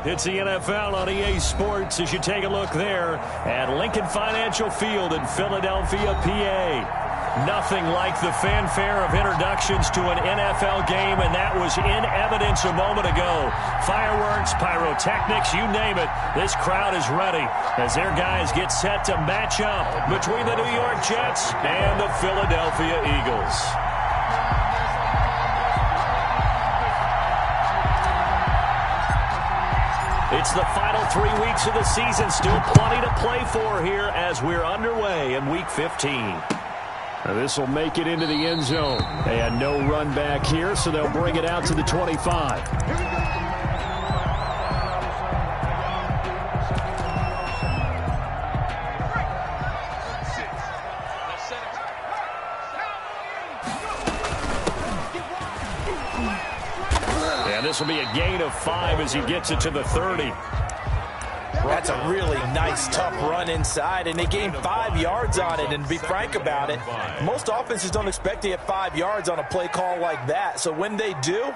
It's the NFL on EA Sports as you take a look there at Lincoln Financial Field in Philadelphia, PA. Nothing like the fanfare of introductions to an NFL game, and that was in evidence a moment ago. Fireworks, pyrotechnics, you name it. This crowd is ready as their guys get set to match up between the New York Jets and the Philadelphia Eagles. It's the final 3 weeks of the season. Still plenty to play for here as we're underway in Week 15. This will make it into the end zone. They had no run back here, so they'll bring it out to the 25. And this will be a gain of 5 as he gets it to the 30. That's a really nice, tough run inside, and they gained 5 yards on it. And to be frank about it, most offenses don't expect to get 5 yards on a play call like that. So when they do,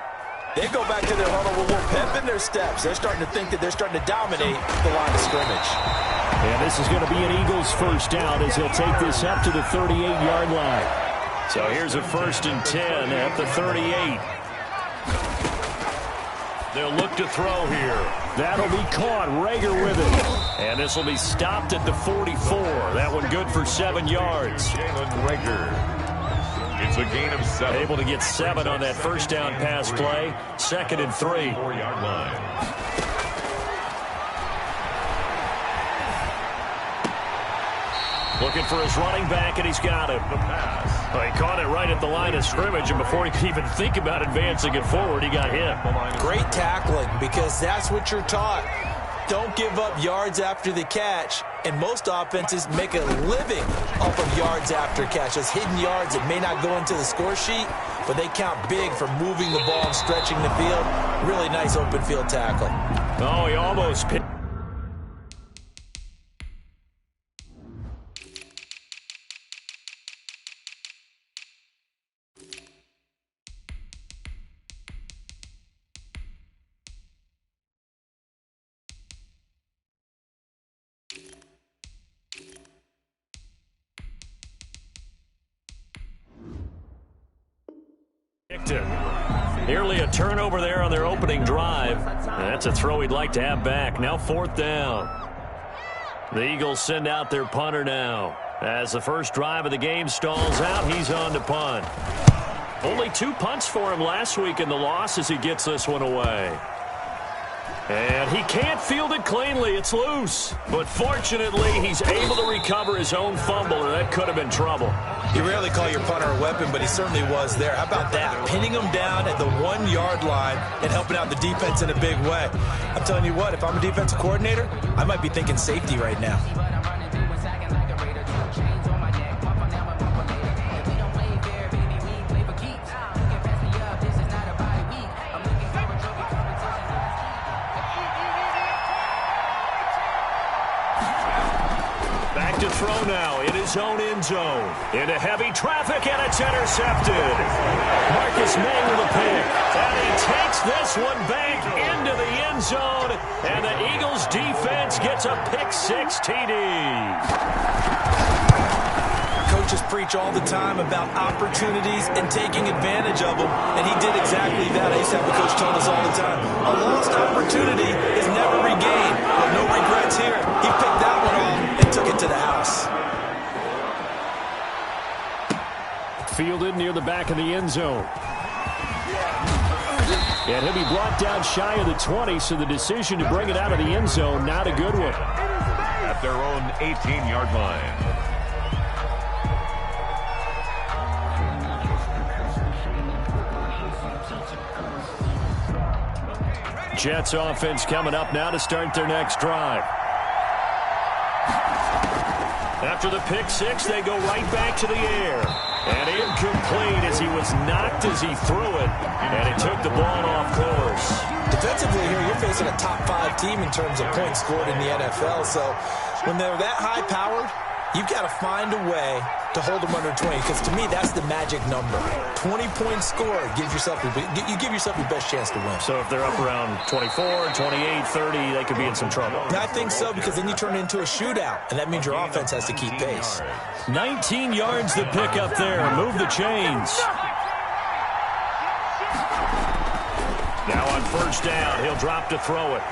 they go back to their huddle with a little pep in their steps. They're starting to think that they're starting to dominate the line of scrimmage. And this is going to be an Eagles first down as they'll take this up to the 38-yard line. So here's a 1st and 10 at the 38. They'll look to throw here. That'll be caught. Reagor with it. And this will be stopped at the 44. That one good for 7 yards. Jalen Reagor. It's a gain of 7. Able to get 7 on that first down pass play. 2nd and 3. 4-yard line. Looking for his running back, and he's got him. The pass. Well, he caught it right at the line of scrimmage, and before he could even think about advancing it forward, he got hit. Great tackling, because that's what you're taught. Don't give up yards after the catch, and most offenses make a living off of yards after catch. Those hidden yards that may not go into the score sheet, but they count big for moving the ball and stretching the field. Really nice open field tackle. Oh, he almost picked. Nearly a turnover there on their opening drive. That's a throw he'd like to have back. Now 4th down. The Eagles send out their punter now. As the first drive of the game stalls out, he's on to punt. Only 2 punts for him last week in the loss as he gets this one away. And he can't field it cleanly. It's loose. But fortunately, he's able to recover his own fumble, or that could have been trouble. You rarely call your punter a weapon, but he certainly was there. How about that? Pinning him down at the 1-yard line and helping out the defense in a big way. I'm telling you what, if I'm a defensive coordinator, I might be thinking safety right now. To throw now in his own end zone. Into heavy traffic, and it's intercepted. Marcus May with a pick. And he takes this one back into the end zone. And the Eagles defense gets a pick-6 TD. Coaches preach all the time about opportunities and taking advantage of them, and he did exactly that. I used to have a coach tell us all the time, a lost opportunity is never regained. But no regrets here. He picked that one off and took it to the house. Fielded near the back of the end zone. And he'll be brought down shy of the 20, so the decision to bring it out of the end zone, not a good one. At their own 18-yard line. Jets offense coming up now to start their next drive. After the pick-6, they go right back to the air. And incomplete as he was knocked as he threw it. And it took the ball off course. Defensively here, you're facing a top 5 team in terms of points scored in the NFL. So when they're that high-powered, You've got to find a way to hold them under 20, because to me, that's the magic number. 20-point score, you give yourself your best chance to win. So if they're up around 24, 28, 30, they could be in some trouble. I think so, because then you turn it into a shootout, and that means your offense has to keep pace. 19 yards to pick up there. Move the chains. Now on first down, he'll drop to throw it.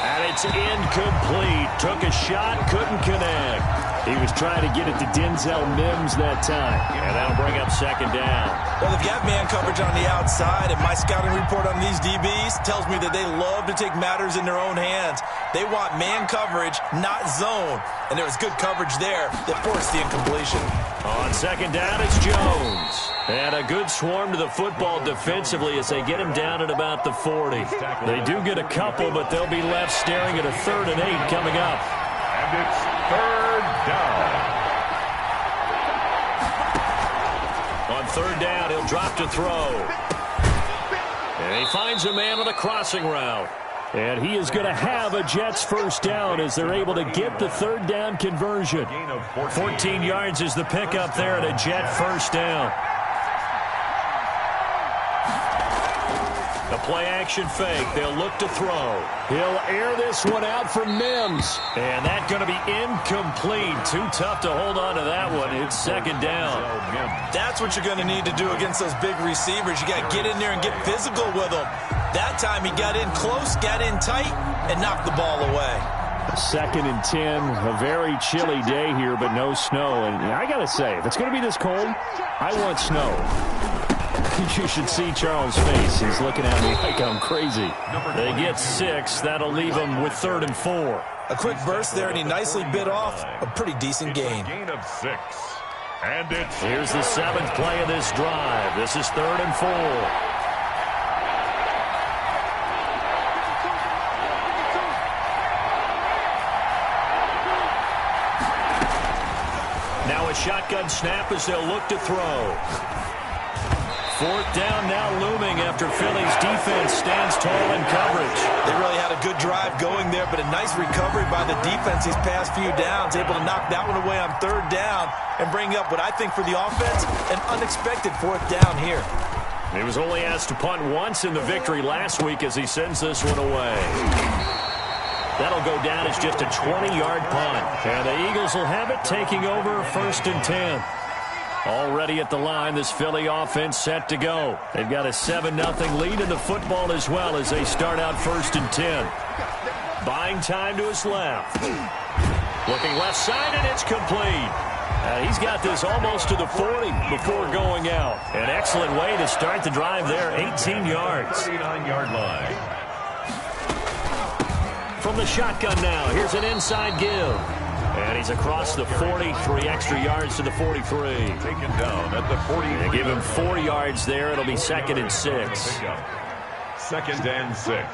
And it's incomplete. Took a shot, couldn't connect. He was trying to get it to Denzel Mims that time. And that'll bring up second down. Well, if you have man coverage on the outside, and my scouting report on these DBs tells me that they love to take matters in their own hands. They want man coverage, not zone. And there was good coverage there that forced the incompletion. On second down, it's Jones. And a good swarm to the football defensively as they get him down at about the 40. They do get a couple, but they'll be left staring at a 3rd and 8 coming up. And it's 3rd down. On 3rd down, he'll drop to throw. And he finds a man on the crossing route. And he is going to have a Jets first down as they're able to get the 3rd down conversion. 14 yards is the pickup there at a Jet first down. The play-action fake. They'll look to throw. He'll air this one out for Mims. And that's going to be incomplete. Too tough to hold on to that one. It's second down. That's what you're going to need to do against those big receivers. You got to get in there and get physical with them. That time he got in close, got in tight, and knocked the ball away. 2nd and 10, a very chilly day here, but no snow. And I got to say, if it's going to be this cold, I want snow. You should see Charles' face. He's looking at me like I'm crazy. They get 6. That'll leave them with 3rd and 4. A quick burst there, and he nicely bit off a pretty decent gain. Gain of 6. And it's... Here's the 7th play of this drive. This is 3rd and 4. Now a shotgun snap as they'll look to throw. 4th down now looming after Philly's defense stands tall in coverage. They really had a good drive going there, but a nice recovery by the defense these past few downs, able to knock that one away on 3rd down and bring up what I think for the offense, an unexpected 4th down here. He was only asked to punt once in the victory last week as he sends this one away. That'll go down as just a 20-yard punt. And the Eagles will have it, taking over 1st and 10. Already at the line, this Philly offense set to go. They've got a 7-0 lead in the football as well as they start out 1st and 10. Buying time to his left. Looking left side, and it's complete. He's got this almost to the 40 before going out. An excellent way to start the drive there, 18 yards. 39-yard line. From the shotgun now, here's an inside give. And he's across the 40, 3 extra yards to the 43. Taken down at the 40. They give him 4 yards there. It'll be 2nd and 6. 2nd and 6.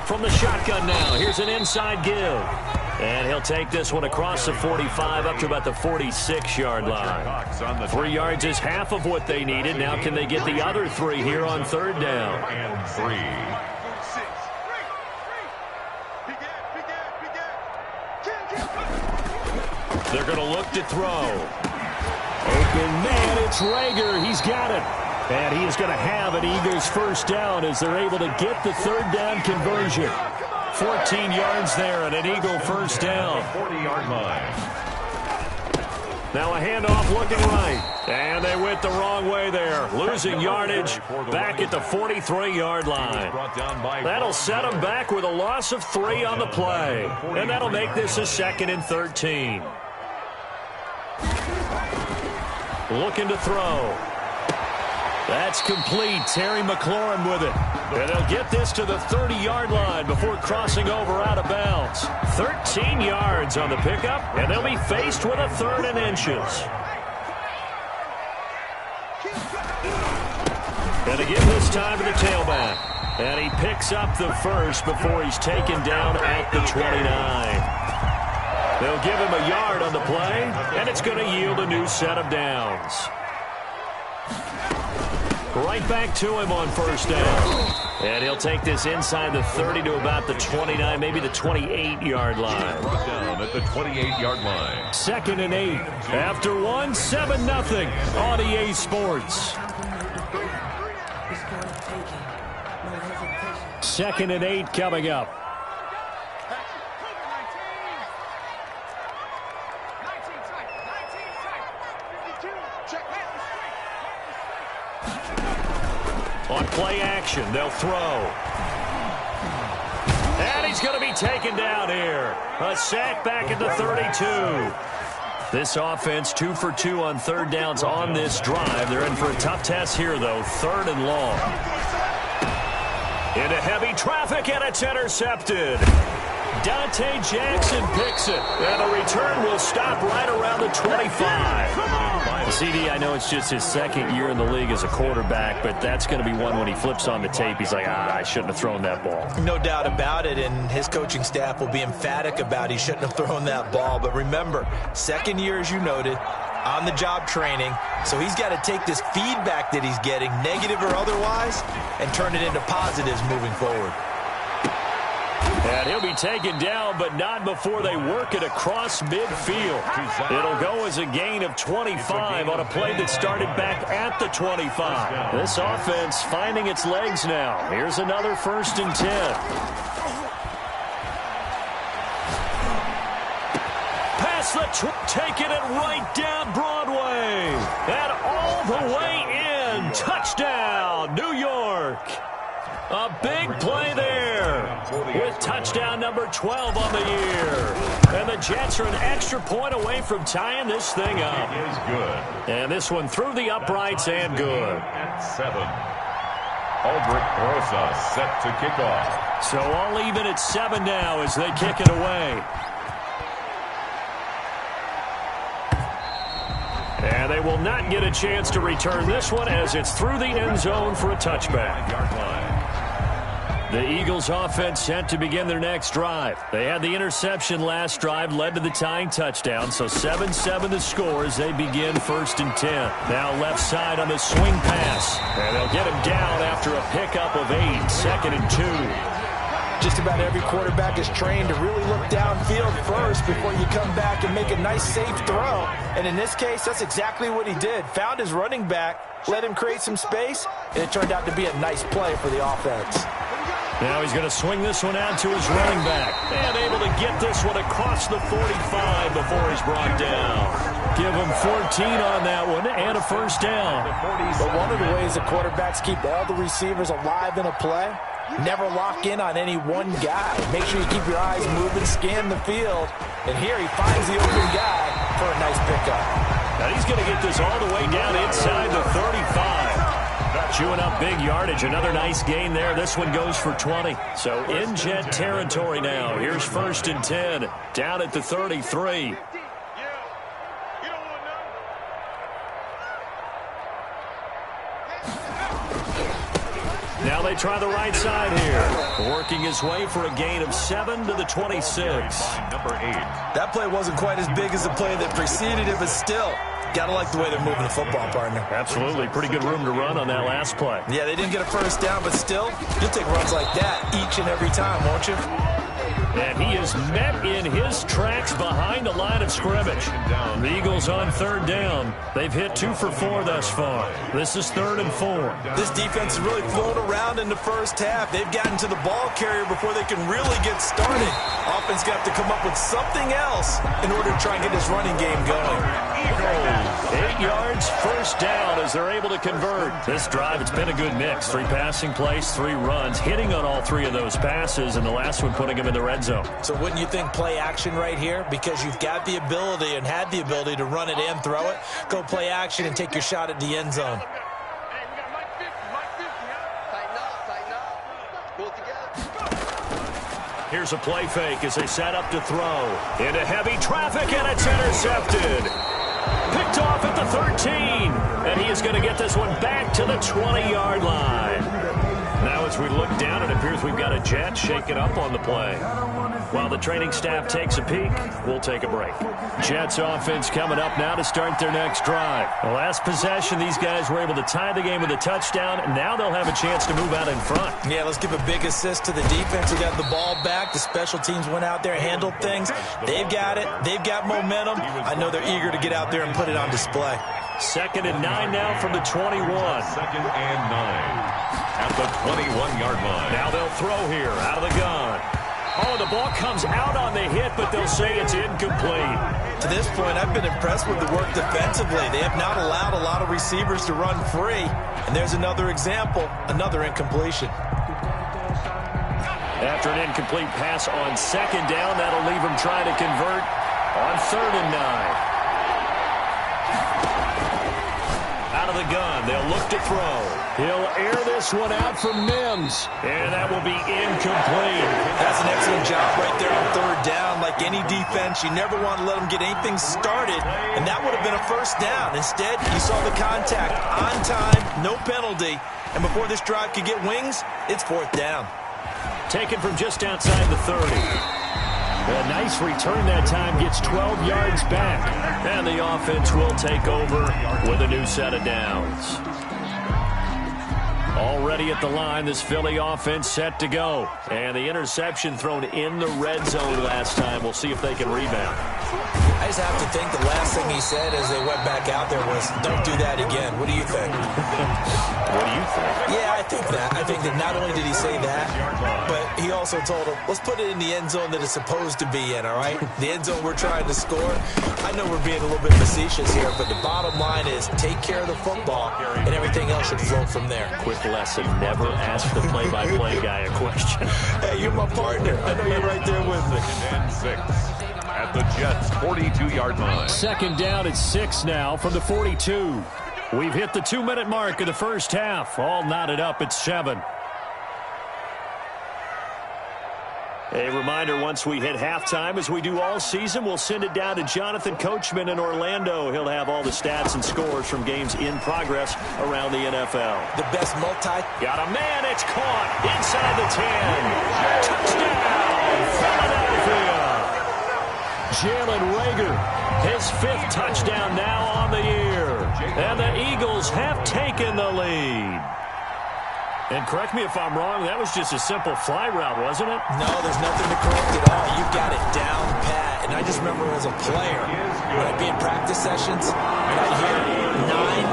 From the shotgun now, here's an inside give. And he'll take this one across the 45 up to about the 46-yard line. 3 yards is half of what they needed. Now can they get the other 3 here on 3rd down? And 3. They're going to look to throw. Open man, it's Reagor. He's got it. And he is going to have an Eagles first down as they're able to get the 3rd down conversion. 14 yards there and an Eagle first down. 40-yard line. Now a handoff looking right. And they went the wrong way there. Losing yardage back at the 43-yard line. That'll set them back with a loss of 3 on the play. And that'll make this a 2nd and 13. Looking to throw. That's complete. Terry McLaurin with it. And they'll get this to the 30-yard line before crossing over out of bounds. 13 yards on the pickup, and they'll be faced with a 3rd and inches. And again this time to the tailback. And he picks up the first before he's taken down at the 29. They'll give him a yard on the play, and it's going to yield a new set of downs. Right back to him on first down. And he'll take this inside the 30 to about the 29, maybe the 28-yard line. Brought down at the 28-yard line. 2nd and 8. After 1, 7-0 on EA Sports. 2nd and 8 coming up. On play action, they'll throw. And he's going to be taken down here. A sack back at the 32. This offense 2 for 2 on third downs on this drive. They're in for a tough test here, though. 3rd and long. Into heavy traffic, and it's intercepted. Dante Jackson picks it. And the return will stop right around the 25. CD, I know it's just his 2nd year in the league as a quarterback, but that's going to be one when he flips on the tape. He's like, I shouldn't have thrown that ball. No doubt about it, and his coaching staff will be emphatic about he shouldn't have thrown that ball. But remember, 2nd year, as you noted, on-the-job training, so he's got to take this feedback that he's getting, negative or otherwise, and turn it into positives moving forward. And he'll be taken down, but not before they work it across midfield. It'll go as a gain of 25 on a play that started back at the 25. This offense finding its legs now. Here's another 1st and 10. Pass taking it right down Broadway. And all the way in. Touchdown, New York. A big play there with touchdown number 12 on the year. And the Jets are an extra point away from tying this thing up. It is good. And this one through the uprights and good. At 7. Aldrich Rosa set to kick off. So all even at 7 now as they kick it away. And they will not get a chance to return this one as it's through the end zone for a touchback. The Eagles offense set to begin their next drive. They had the interception last drive, led to the tying touchdown, so 7-7 the score as they begin 1st and 10. Now left side on the swing pass, and they'll get him down after a pickup of 8, 2nd and 2. Just about every quarterback is trained to really look downfield first before you come back and make a nice, safe throw. And in this case, that's exactly what he did. Found his running back, let him create some space, and it turned out to be a nice play for the offense. Now he's going to swing this one out to his running back. And able to get this one across the 45 before he's brought down. Give him 14 on that one and a 1st down. But one of the ways the quarterbacks keep all the receivers alive in a play, never lock in on any one guy. Make sure you keep your eyes moving, scan the field. And here he finds the open guy for a nice pickup. Now he's going to get this all the way down inside the 35. Chewing up big yardage. Another nice gain there. This one goes for 20. So in Jet territory now. Here's 1st and 10. Down at the 33. Now they try the right side here. Working his way for a gain of 7 to the 26. Number 8. That play wasn't quite as big as the play that preceded it, but still, gotta like the way they're moving the football, partner. Absolutely. Pretty good room to run on that last play. Yeah, they didn't get a 1st down, but still, you'll take runs like that each and every time, won't you? And he is met in his tracks behind the line of scrimmage. The Eagles on 3rd down. They've hit 2 for 4 thus far. This is 3rd and 4. This defense has really flown around in the first half. They've gotten to the ball carrier before they can really get started. Offense got to come up with something else in order to try and get this running game going. 8 yards, 1st down as they're able to convert. This drive, it's been a good mix. 3 passing plays, 3 runs, hitting on all 3 of those passes, and the last one putting him in the red zone. So wouldn't you think play action right here? Because you've got the ability and had the ability to run it and throw it. Go play action and take your shot at the end zone. Here's a play fake as they set up to throw. Into heavy traffic, and it's intercepted. Picked off at the 13. And he is going to get this one back to the 20-yard line. Now as we look down, it appears we've got a Jet shaking up on the play. While the training staff takes a peek, we'll take a break. Jets offense coming up now to start their next drive. The last possession, these guys were able to tie the game with a touchdown, and now they'll have a chance to move out in front. Yeah, let's give a big assist to the defense. They got the ball back. The special teams went out there, handled things. They've got it. They've got momentum. I know they're eager to get out there and put it on display. 2nd and 9 now from the 21. 2nd and 9 at the 21-yard line. Now they'll throw here out of the gun. Oh, the ball comes out on the hit, but they'll say it's incomplete. To this point, I've been impressed with the work defensively. They have not allowed a lot of receivers to run free. And there's another example, another incompletion. After an incomplete pass on 2nd down, that'll leave them trying to convert on 3rd and 9. Out of the gun, they'll look to throw. He'll air this one out from Mims, and that will be incomplete. That's an excellent job right there on 3rd down. Like any defense, you never want to let them get anything started, and that would have been a 1st down. Instead, you saw the contact on time, no penalty, and before this drive could get wings, it's 4th down. Taken from just outside the 30. A nice return that time, gets 12 yards back. And the offense will take over with a new set of downs. Already at the line, this Philly offense set to go. And the interception thrown in the red zone last time. We'll see if they can rebound. I just have to think the last thing he said as they went back out there was, don't do that again. What do you think? What do you think? Yeah, I think that. I think that not only did he say that, but he also told him, let's put it in the end zone that it's supposed to be in, all right? The end zone we're trying to score. I know we're being a little bit facetious here, but the bottom line is take care of the football, and everything else should flow from there. Quick lesson, never ask the play-by-play guy a question. Hey, you're my partner. I know you're right there with me. 2nd and 6 at the Jets' 42-yard line. 2nd down at 6 now from the 42. We've hit the 2-minute mark of the first half. All knotted up at 7. A reminder, once we hit halftime, as we do all season, we'll send it down to Jonathan Coachman in Orlando. He'll have all the stats and scores from games in progress around the NFL. The best multi. Got a man, it's caught inside the 10. Touchdown, Philadelphia. Jalen Reagor, his 5th touchdown now on the year. And the Eagles have taken the lead. And correct me if I'm wrong, that was just a simple fly route, wasn't it? No, there's nothing to correct at all. You've got it down pat. And I just remember as a player, when I'd be in practice sessions, and I'd hear 9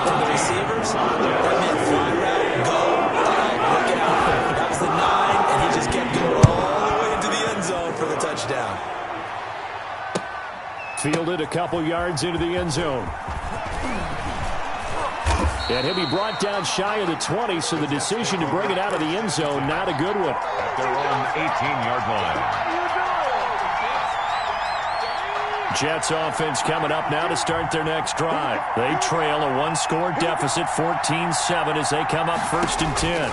from the receivers, that meant fly route, go, tag, look out. That was the 9, and he just kept going all the way into the end zone for the touchdown. Fielded a couple yards into the end zone. And he'll be brought down shy of the 20, so the decision to bring it out of the end zone, not a good one. At their own 18-yard line. Jets offense coming up now to start their next drive. They trail a 1-score deficit, 14-7, as they come up 1st and 10.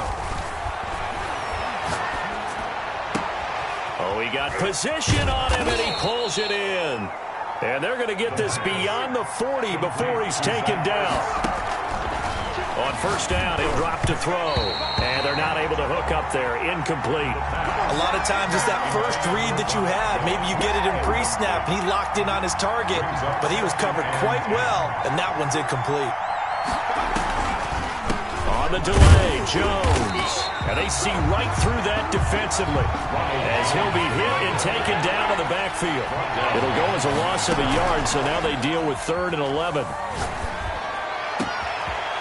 Oh, he got position on him, and he pulls it in. And they're going to get this beyond the 40 before he's taken down. On 1st down, he'll drop to throw. And they're not able to hook up there. Incomplete. A lot of times it's that first read that you have. Maybe you get it in pre-snap. He locked in on his target, but he was covered quite well, and that one's incomplete. On the delay, Jones. And they see right through that defensively as he'll be hit and taken down to the backfield. It'll go as a loss of a yard, so now they deal with 3rd and 11.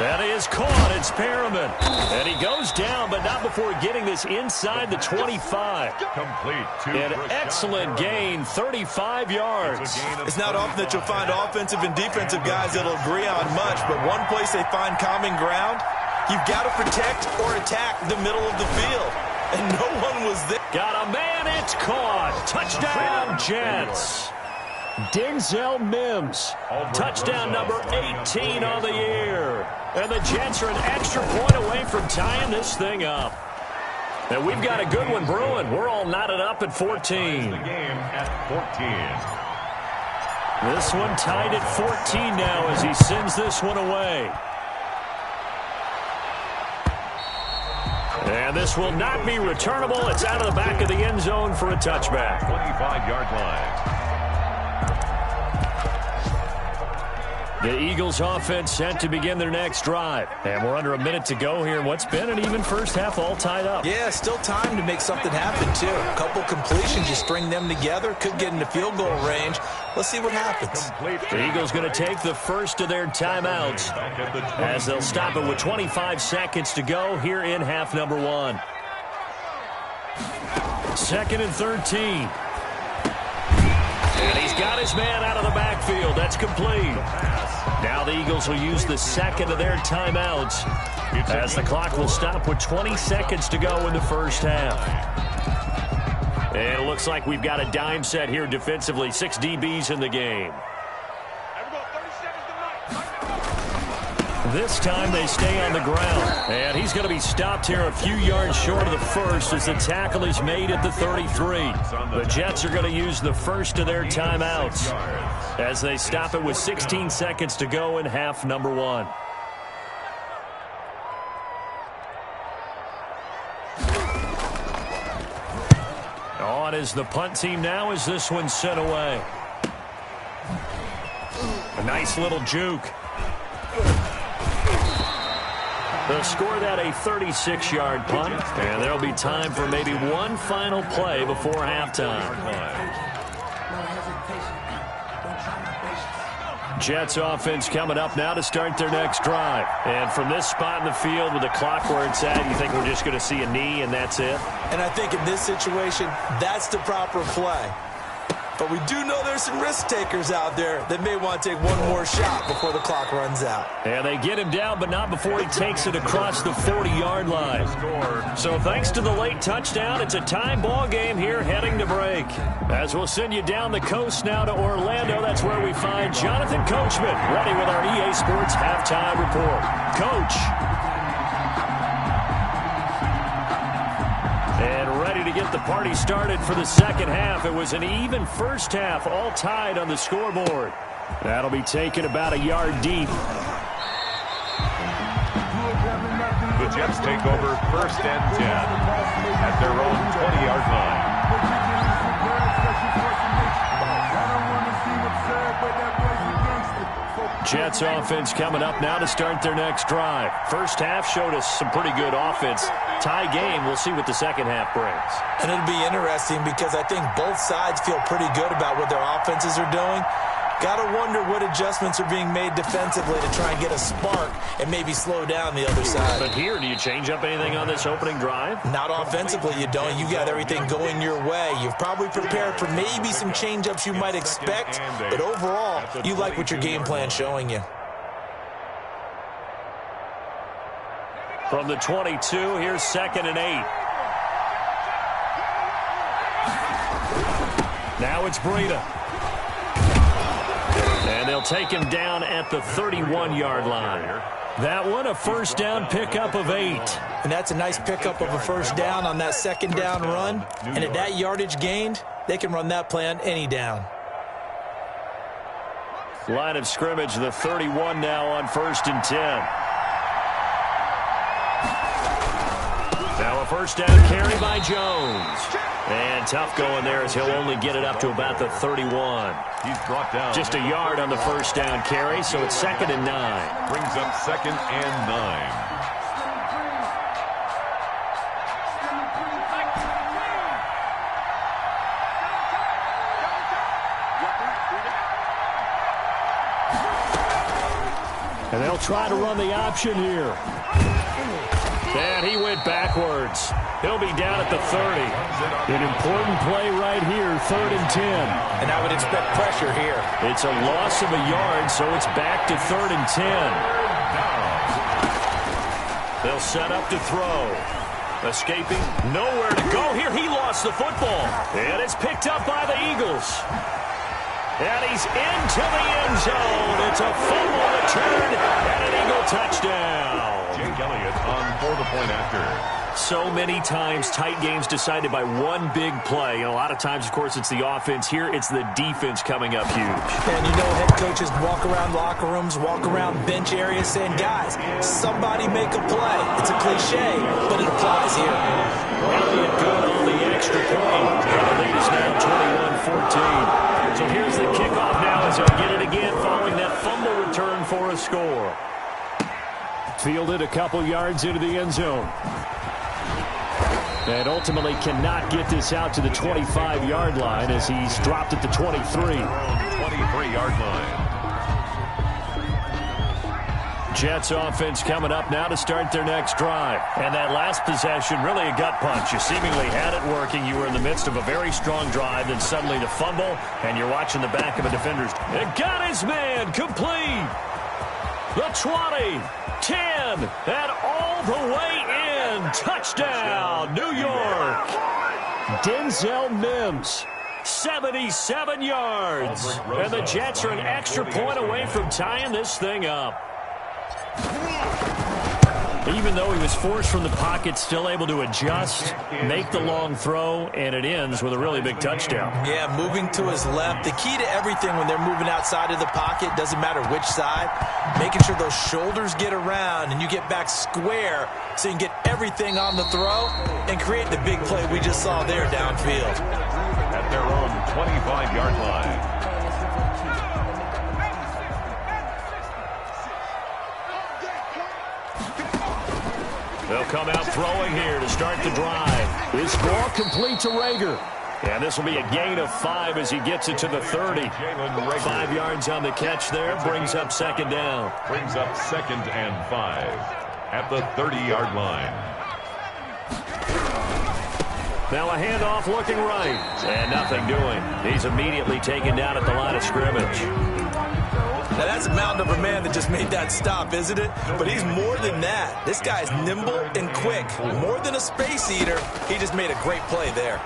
That is caught. It's Perriman. And he goes down, but not before getting this inside the 25. Complete to An excellent gain, 35 yards. It's not often that you'll find offensive and defensive guys that'll agree on much, but one place they find common ground, you've got to protect or attack the middle of the field. And no one was there. Got a man. It's caught. Touchdown, Jets. Denzel Mims, touchdown number 18 on the year. And the Jets are an extra point away from tying this thing up. And we've got a good one brewing. We're all knotted up at 14. The game at 14. This one tied at 14 now as he sends this one away. And this will not be returnable. It's out of the back of the end zone for a touchback. 25-yard line. The Eagles offense set to begin their next drive. And we're under a minute to go here in what's been an even first half, all tied up. Yeah, still time to make something happen, too. A couple completions, you string them together, could get into field goal range. Let's see what happens. The Eagles going to take the first of their timeouts as they'll stop it with 25 seconds to go here in half number one. 2nd and 13. And he's got his man out of the backfield. That's complete. Now the Eagles will use the second of their timeouts as the clock will stop with 20 seconds to go in the first half. And it looks like we've got a dime set here defensively. 6 DBs in the game. This time they stay on the ground. And he's going to be stopped here a few yards short of the first as the tackle is made at the 33. The Jets are going to use the first of their timeouts as they stop it with 16 seconds to go in half number one. On is the punt team now as this one's sent away. A nice little juke. They'll score that a 36-yard punt, and there'll be time for maybe one final play before halftime. Jets offense coming up now to start their next drive. And from this spot in the field with the clock where it's at, you think we're just going to see a knee and that's it? And I think in this situation, that's the proper play. But we do know there's some risk takers out there that may want to take one more shot before the clock runs out. And they get him down, but not before he takes it across the 40-yard line. So thanks to the late touchdown, it's a tie ball game here heading to break. As we'll send you down the coast now to Orlando, that's where we find Jonathan Coachman ready with our EA Sports halftime report. Coach. And ready to get the party started for the second half. It was an even first half, all tied on the scoreboard. That'll be taken about a yard deep. The Jets take over 1st and 10 at their own 20-yard line. Jets offense coming up now to start their next drive. First half showed us some pretty good offense. Tie game, we'll see what the second half brings. And it'll be interesting because I think both sides feel pretty good about what their offenses are doing. Got to wonder what adjustments are being made defensively to try and get a spark and maybe slow down the other side. But here, do you change up anything on this opening drive? Not offensively, you don't. You got everything going your way. You've probably prepared for maybe some change-ups you might expect, but overall, you like what your game plan's showing you. From the 22, here's 2nd and 8. Now it's Breida. And they'll take him down at the 31-yard line. That one, a first down pickup of 8. And that's a nice pickup of a first down on that second down run. And at that yardage gained, they can run that play on any down. Line of scrimmage, the 31 now on 1st and 10. Now a first down carry by Jones. And tough going there as he'll only get it up to about the 31. He's brought down. Just a yard on the first down carry, so it's 2nd and 9. Brings up 2nd and 9. And they'll try to run the option here. And he went backwards. He'll be down at the 30. An important play right here, 3rd and 10. And I would expect pressure here. It's a loss of a yard, so it's back to 3rd and 10. They'll set up to throw. Escaping, nowhere to go here. He lost the football. And it's picked up by the Eagles. And he's into the end zone. It's a fumble return and an Eagle touchdown. Jake Elliott on for the point after. So many times tight games decided by one big play. And a lot of times, of course, it's the offense. Here, it's the defense coming up huge. And you know head coaches walk around locker rooms, walk around bench areas saying, guys, somebody make a play. It's a cliche, but it applies here. Elliott good on the extra point. And the lead is now 21-14. So here's the kickoff now as they'll get it again following that fumble return for a score. Fielded a couple yards into the end zone. And ultimately cannot get this out to the 25-yard line as he's dropped at the 23. 23-yard line. Jets offense coming up now to start their next drive. And that last possession, really a gut punch. You seemingly had it working. You were in the midst of a very strong drive, then suddenly the fumble, and you're watching the back of a defender's. It got his man complete. The 20, 10, and all the way in. Touchdown, New York. Denzel Mims. 77 yards. And the Jets are an extra point away from tying this thing up. Even though he was forced from the pocket, still able to adjust, make the long throw, and it ends with a really big touchdown. Yeah, moving to his left. The key to everything when they're moving outside of the pocket, doesn't matter which side, making sure those shoulders get around and you get back square so you can get everything on the throw and create the big play we just saw there downfield. At their own 25-yard line. They'll come out throwing here to start the drive. This ball complete to Reagor. And this will be a gain of 5 as he gets it to the 30. 5 yards on the catch there. Brings up second down. Brings up 2nd and 5 at the 30-yard line. Now a handoff looking right. And nothing doing. He's immediately taken down at the line of scrimmage. Now, that's a mountain of a man that just made that stop, isn't it? But he's more than that. This guy's nimble and quick. More than a space eater, he just made a great play there.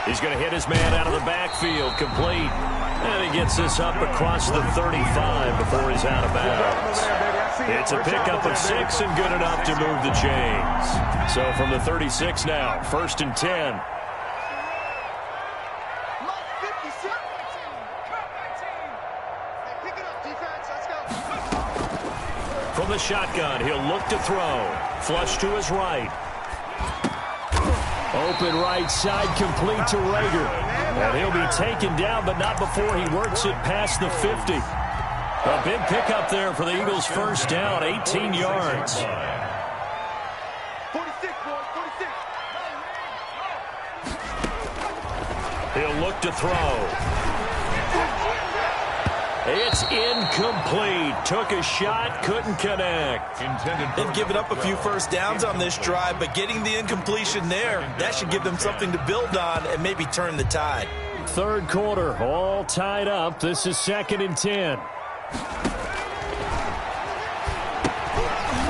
He's going to hit his man out of the backfield, complete. And he gets this up across the 35 before he's out of bounds. It's a pickup of 6 and good enough to move the chains. So from the 36 now, 1st and 10. From the shotgun, he'll look to throw. Flush to his right. Open right side, complete to Reagor. And he'll be taken down, but not before he works it past the 50. A big pickup there for the Eagles' first down, 18 yards. 46, boys, 46. He'll look to throw. It's incomplete. Took a shot, couldn't connect. They've given up a few first downs on this drive, but getting the incompletion there, that should give them something to build on and maybe turn the tide. Third quarter, all tied up. This is 2nd and 10.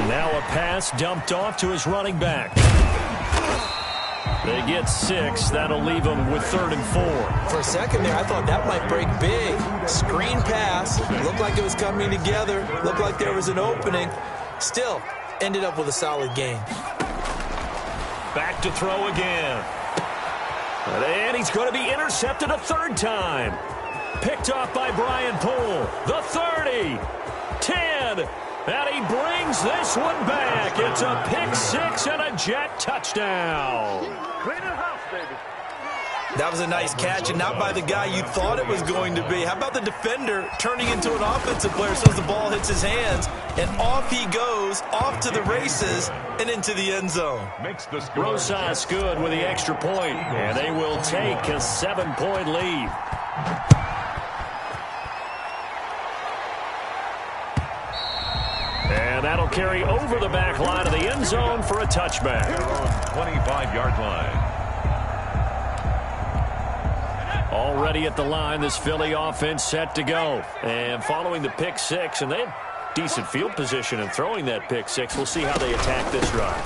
Now a pass dumped off to his running back. They get 6. That'll leave them with 3rd and 4. For a second there, I thought that might break big. Screen pass. Looked like it was coming together. Looked like there was an opening. Still, ended up with a solid gain. Back to throw again. And he's going to be intercepted a 3rd time. Picked off by Brian Poole. The 30. 10. And he brings this one back. It's a pick-6 and a Jet touchdown. Clean the house, baby. That was a nice catch, and not by the guy you thought it was going to be. How about the defender turning into an offensive player as soon as the ball hits his hands, and off he goes, off to the races, and into the end zone. Rosas good with the extra point, and they will take a 7-point lead. And that'll carry over the back line of the end zone for a touchback. 25-yard line. Already at the line, this Philly offense set to go. And following the pick-6, and decent field position and throwing that pick six. We'll see how they attack this drive.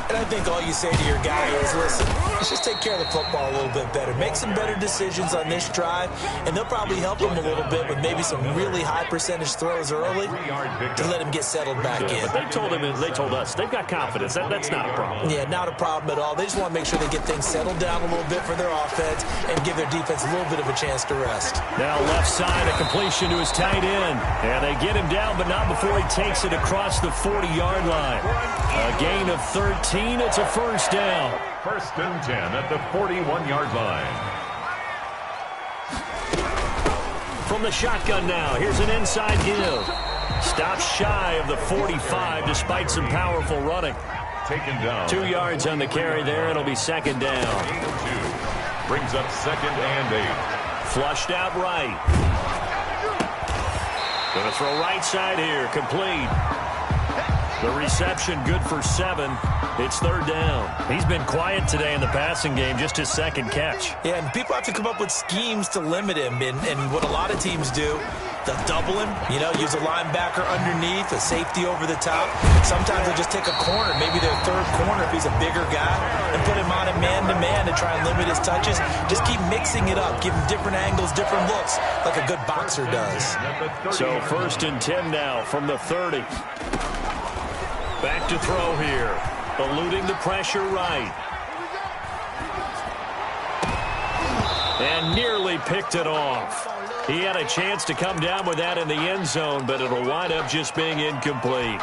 And I think all you say to your guy is, listen, let's just take care of the football a little bit better. Make some better decisions on this drive, and they'll probably help him a little bit with maybe some really high percentage throws early to let him get settled back in. But they told us they've got confidence. That's not a problem. Yeah, not a problem at all. They just want to make sure they get things settled down a little bit for their offense and give their defense a little bit of a chance to rest. Now left side, a completion to his tight end. And they get him down, but not before he takes it across the 40-yard line. A gain of 13. It's a first down. First and 10 at the 41-yard line. From the shotgun now, here's an inside give. Stops shy of the 45 despite some powerful running. Taken down. 2 yards on the carry there. It'll be second down. Gain of 2. Brings up second and 8. Flushed out right. Going to throw right side here. Complete. The reception good for 7. It's third down. He's been quiet today in the passing game, just his second catch. Yeah, and people have to come up with schemes to limit him. And what a lot of teams do, they'll double him, use a linebacker underneath, a safety over the top. Sometimes they'll just take a corner, maybe their third corner if he's a bigger guy, and put him on a man-to-man to try and limit his touches. Just keep mixing it up, give him different angles, different looks, like a good boxer does. So first and 10 now from the 30. Back to throw here. Eluding the pressure right. And nearly picked it off. He had a chance to come down with that in the end zone, but it'll wind up just being incomplete.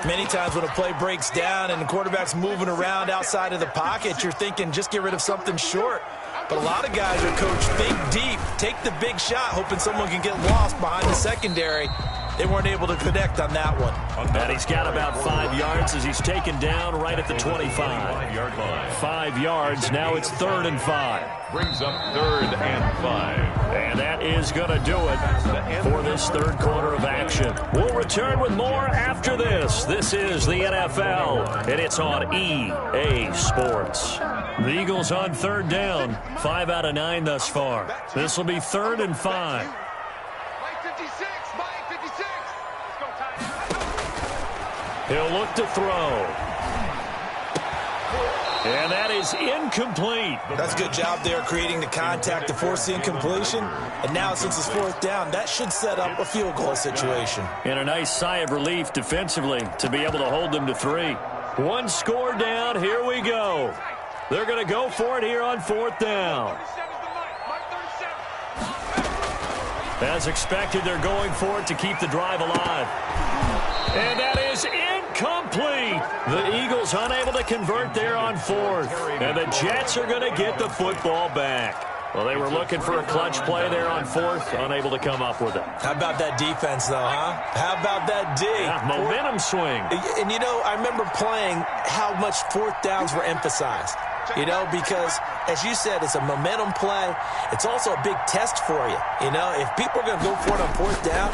Many times when a play breaks down and the quarterback's moving around outside of the pocket, you're thinking just get rid of something short. But a lot of guys are coached, think deep, take the big shot, hoping someone can get lost behind the secondary. They weren't able to connect on that one. And he's got about 5 yards as he's taken down right at the 25. 5-yard line. 5 yards. Now it's 3rd and 5. Brings up 3rd and 5. And that is going to do it for this third quarter of action. We'll return with more after this. This is the NFL, and it's on EA Sports. The Eagles on third down. 5 out of 9 thus far. This will be 3rd and 5. He'll look to throw. And that is incomplete. That's a good job there creating the contact to force the incompletion. And now since it's 4th down, that should set up a field goal situation. And a nice sigh of relief defensively to be able to hold them to 3. 1 score down. Here we go. They're going to go for it here on 4th down. As expected, they're going for it to keep the drive alive. And that is incomplete. The Eagles unable to convert there on 4th. And the Jets are going to get the football back. Well, they were looking for a clutch play there on 4th, unable to come up with it. How about that defense, though, huh? How about that D? Yeah, momentum swing. And, I remember playing how much 4th downs were emphasized. Because, as you said, it's a momentum play. It's also a big test for you. If people are going to go for it on 4th down,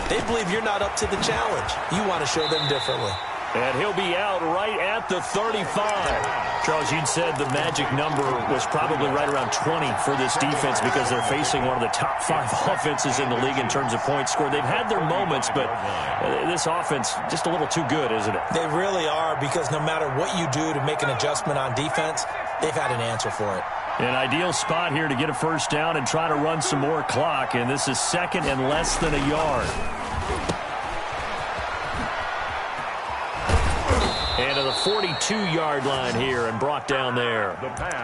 they believe you're not up to the challenge. You want to show them differently. And he'll be out right at the 35. Charles, you'd said the magic number was probably right around 20 for this defense because they're facing one of the top 5 offenses in the league in terms of points scored. They've had their moments, but this offense just a little too good, isn't it? They really are, because no matter what you do to make an adjustment on defense, they've had an answer for it. An ideal spot here to get a first down and try to run some more clock, and this is 2nd and less than a yard. And to the 42-yard line here and brought down there.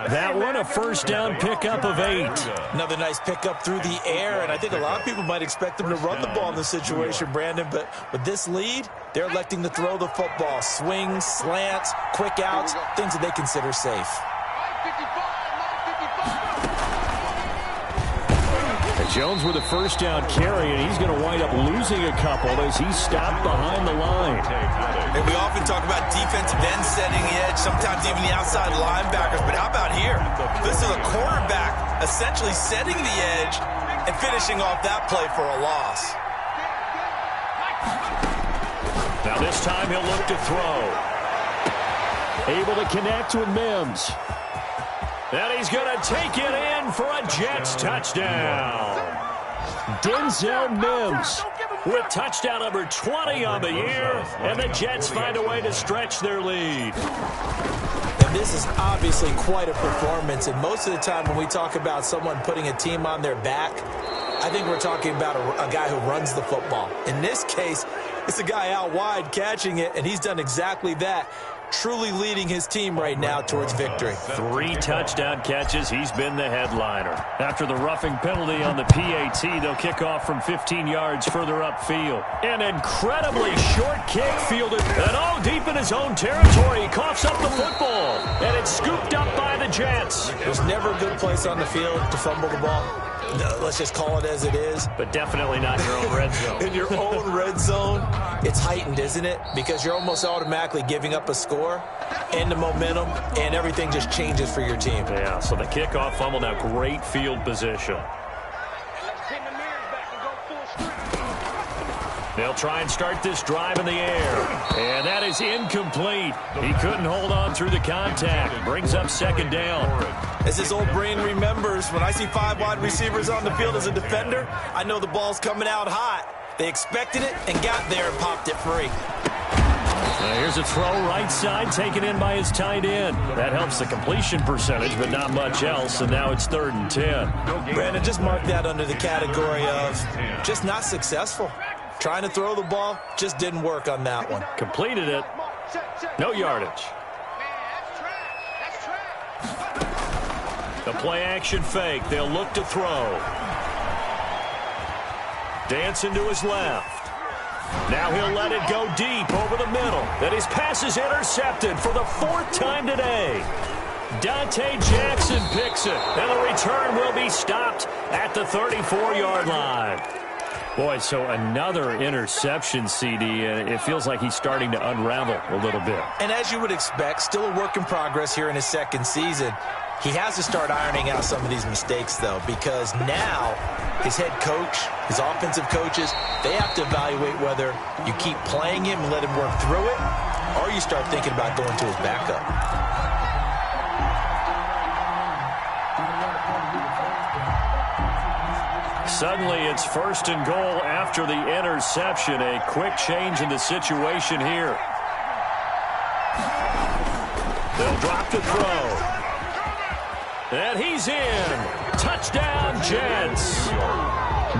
That one, a first down pickup of 8. Another nice pickup through the air, and I think a lot of people might expect them to run the ball in this situation, Brandon, but with this lead, they're electing to throw the football. Swings, slants, quick outs, things that they consider safe. Jones with a first down carry, and he's going to wind up losing a couple as he's stopped behind the line. And we often talk about defensive ends setting the edge, sometimes even the outside linebackers. But how about here? This is a quarterback essentially setting the edge and finishing off that play for a loss. Now this time he'll look to throw. Able to connect with Mims. And he's going to take it in for a Jets touchdown. Denzel Mims with touchdown number 20 on the year, and the Jets find a way to stretch their lead. And this is obviously quite a performance, and most of the time when we talk about someone putting a team on their back, I think we're talking about a guy who runs the football. In this case, it's a guy out wide catching it, and he's done exactly that. Truly leading his team right now towards victory. 3 touchdown catches. He's been the headliner. After the roughing penalty on the PAT, they'll kick off from 15 yards further upfield. An incredibly short kick fielded, and all deep in his own territory. He coughs up the football, and it's scooped up by the Jets. There's never a good place on the field to fumble the ball. Let's just call it as it is. But definitely not your own red zone. In your own red zone, it's heightened, isn't it? Because you're almost automatically giving up a score and the momentum, and everything just changes for your team. Yeah, so the kickoff fumble, now great field position. They'll try and start this drive in the air. And that is incomplete. He couldn't hold on through the contact. Brings up second down. As his old brain remembers, when I see 5 wide receivers on the field as a defender, I know the ball's coming out hot. They expected it and got there and popped it free. Here's a throw right side taken in by his tight end. That helps the completion percentage, but not much else, and now it's 3rd and 10. Brandon, just mark that under the category of just not successful. Trying to throw the ball, just didn't work on that one. Completed it. No yardage. The play-action fake. They'll look to throw. Dancing to his left. Now he'll let it go deep over the middle. Then his pass is intercepted for the 4th time today. Dante Jackson picks it, and the return will be stopped at the 34-yard line. Boy, so another interception, CD, and it feels like he's starting to unravel a little bit. And as you would expect, still a work in progress here in his 2nd season. He has to start ironing out some of these mistakes, though, because now his head coach, his offensive coaches, they have to evaluate whether you keep playing him and let him work through it, or you start thinking about going to his backup. Suddenly, it's 1st and goal after the interception. A quick change in the situation here. They'll drop the throw. And he's in. Touchdown, Jets.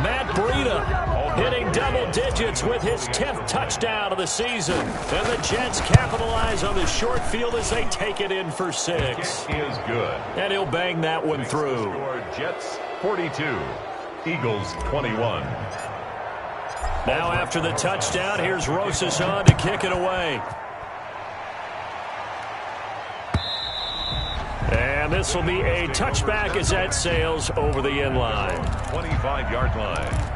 Matt Breida hitting double digits with his 10th touchdown of the season. And the Jets capitalize on the short field as they take it in for 6. He is good. And he'll bang that one through. Jets 42. Eagles 21. Now after the touchdown, here's Rosas on to kick it away. And this will be a touchback as that sails over the end line. 25-yard line.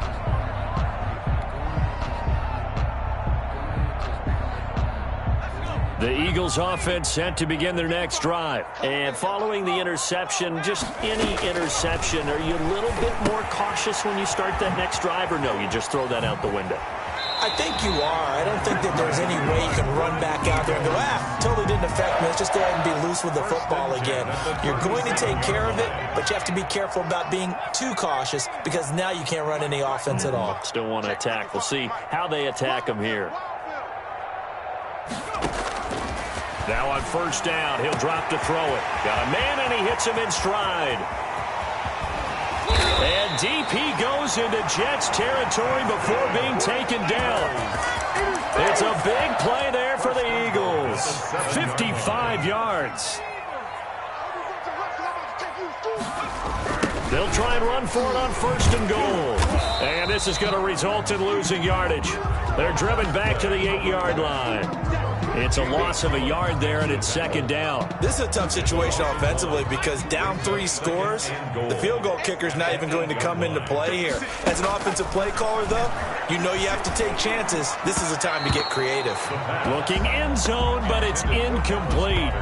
The Eagles offense set to begin their next drive. And following the interception, just any interception, are you a little bit more cautious when you start that next drive, or no, you just throw that out the window? I think you are. I don't think that there's any way you can run back out there and go, totally didn't affect me. Let's just go ahead and be loose with the football again. You're going to take care of it, but you have to be careful about being too cautious because now you can't run any offense at all. Still want to attack. We'll see how they attack him here. Now on 1st down, he'll drop to throw it. Got a man, and he hits him in stride. And deep he goes into Jets territory before being taken down. It's a big play there for the Eagles. 55 yards. They'll try and run for it on 1st and goal. And this is going to result in losing yardage. They're driven back to the 8-yard line. It's a loss of a yard there, and it's 2nd down. This is a tough situation offensively because down 3 scores, the field goal kicker's not even going to come into play here. As an offensive play caller, though, you know you have to take chances. This is a time to get creative. Looking end zone, but it's incomplete.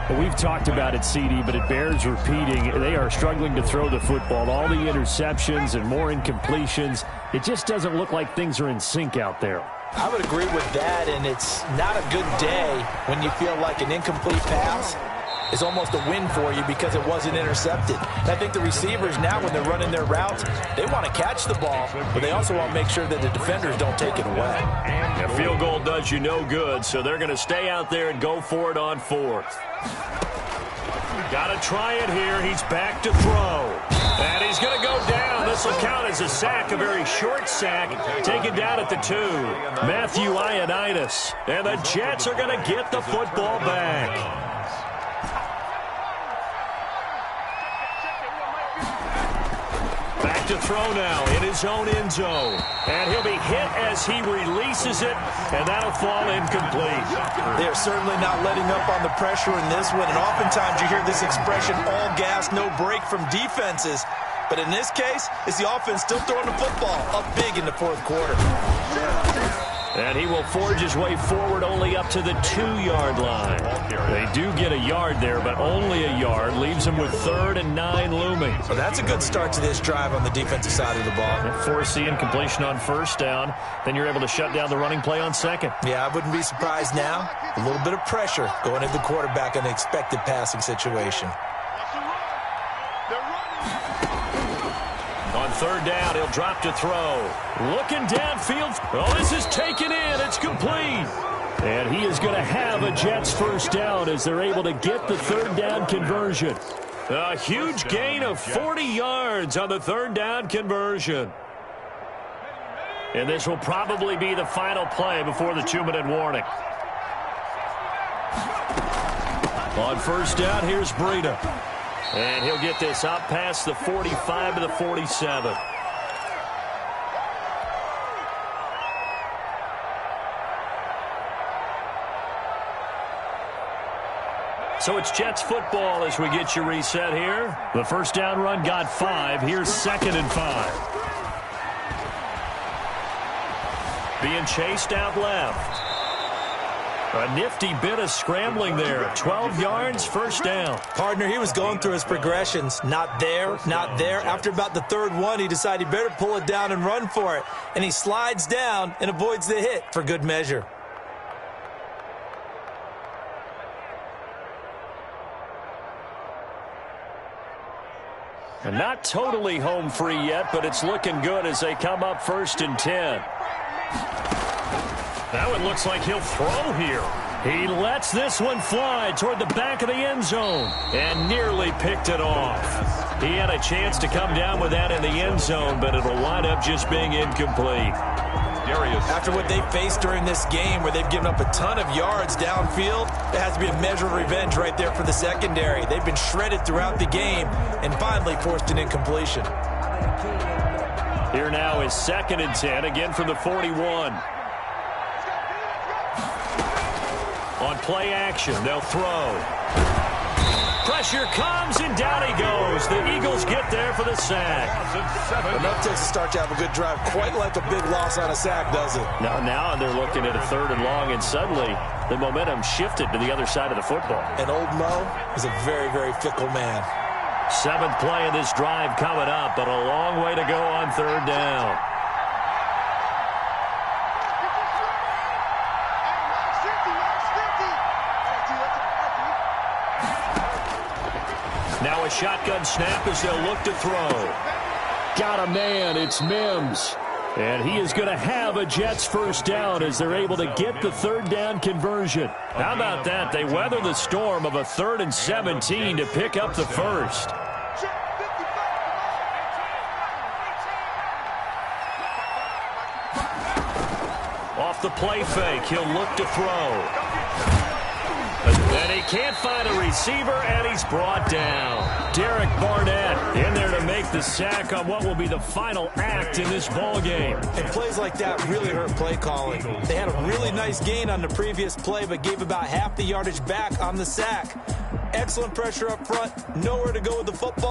Well, we've talked about it, CD, but it bears repeating. They are struggling to throw the football. All the interceptions and more incompletions. It just doesn't look like things are in sync out there. I would agree with that, and it's not a good day when you feel like an incomplete pass is almost a win for you because it wasn't intercepted. And I think the receivers now, when they're running their routes, they want to catch the ball, but they also want to make sure that the defenders don't take it away. A field goal does you no good, so they're going to stay out there and go for it on fourth. Got to try it here. He's back to throw. And he's going to go down. This will count as a sack, a very short sack, taken down at the 2. Matthew Ioannidis. And the Jets are going to get the football back. Back to throw now in his own end zone. And he'll be hit as he releases it, and that'll fall incomplete. They're certainly not letting up on the pressure in this one, and oftentimes you hear this expression, all gas, no break from defenses. But in this case, it's the offense still throwing the football up big in the fourth quarter. And he will forge his way forward only up to the 2-yard line. They do get a yard there, but only a yard. Leaves them with 3rd and 9 looming. Well, that's a good start to this drive on the defensive side of the ball. Force the incompletion on first down. Then you're able to shut down the running play on second. Yeah, I wouldn't be surprised now. A little bit of pressure going at the quarterback in the expected passing situation. On 3rd down, he'll drop to throw. Looking downfield. Oh, this is taken in. It's complete. And he is going to have a Jets first down as they're able to get the 3rd down conversion. A huge gain of 40 yards on the 3rd down conversion. And this will probably be the final play before the 2-minute warning. On first down, here's Breida. And he'll get this up past the 45 to the 47. So it's Jets football as we get you reset here. The first down run got 5. Here's 2nd and 5. Being chased out left. A nifty bit of scrambling there. 12 yards, first down. Partner, he was going through his progressions. Not there, not there. After about the 3rd one, he decided he better pull it down and run for it. And he slides down and avoids the hit for good measure. And not totally home free yet, but it's looking good as they come up 1st and 10. Now it looks like he'll throw here. He lets this one fly toward the back of the end zone and nearly picked it off. He had a chance to come down with that in the end zone, but it'll wind up just being incomplete. After what they faced during this game where they've given up a ton of yards downfield, there has to be a measure of revenge right there for the secondary. They've been shredded throughout the game and finally forced an incompletion. Here now is 2nd and 10, again from the 41. On play action, they'll throw. Pressure comes, and down he goes. The Eagles get there for the sack. Enough takes to start to have a good drive. Quite like a big loss on a sack, does it? Now they're looking at a 3rd and long, and suddenly the momentum shifted to the other side of the football. And old Mo is a very, very fickle man. 7th play of this drive coming up, but a long way to go on 3rd down. Now a shotgun snap as they'll look to throw. Got a man, it's Mims. And he is going to have a Jets first down as they're able to get the 3rd down conversion. How about that? They weather the storm of a 3rd and 17 to pick up the first. Off the play fake, he'll look to throw. And he can't find a receiver, and he's brought down. Derek Barnett in there to make the sack on what will be the final act in this ballgame. And plays like that really hurt play calling. They had a really nice gain on the previous play, but gave about half the yardage back on the sack. Excellent pressure up front. Nowhere to go with the football.